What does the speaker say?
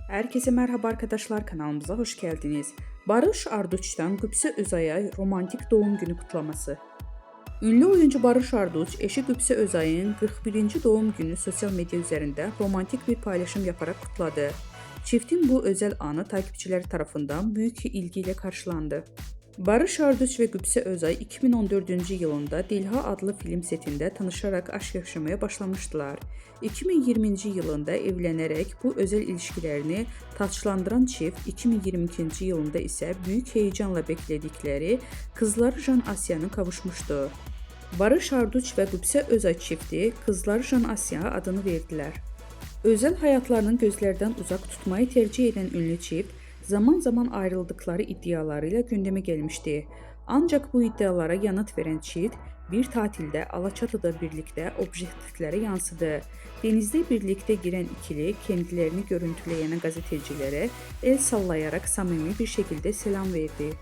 Herkese merhaba arkadaşlar, kanalımıza hoş geldiniz. Barış Arduç'tan Qübsə Özay'a romantik doğum günü kutlaması. Ünlü oyuncu Barış Arduç, eşi Qübsə Özay'ın 41. doğum günü sosyal medya üzerinde romantik bir paylaşım yaparak kutladı. Çiftin bu özel anı takipçileri tarafından büyük ilgiyle karşılandı. Barış Arduç ve Qübsə Özay 2014-cü yılında Dilha adlı film setində tanışarak aşk yaşamaya başlamışdılar. 2020-ci yılında evlənərək bu özel ilişkilərini taçlandıran çift 2022-ci yılında isə büyük heyecanla bekledikleri kızları Jan Asya'nın kavuşmuşdu. Barış Arduç ve Qübsə Özay çifti kızları Jan Asya adını verdiler. Özel hayatlarının gözlerden uzak tutmayı tercih eden ünlü çift, zaman zaman ayrıldıkları iddialarıyla gündeme gelmişti. Ancak bu iddialara yanıt veren çift, bir tatilde Alaçatı'da birlikte objektiflere yansıdı. Denizde birlikte giren ikili kendilerini görüntüleyen gazetecilere el sallayarak samimi bir şekilde selam verdi.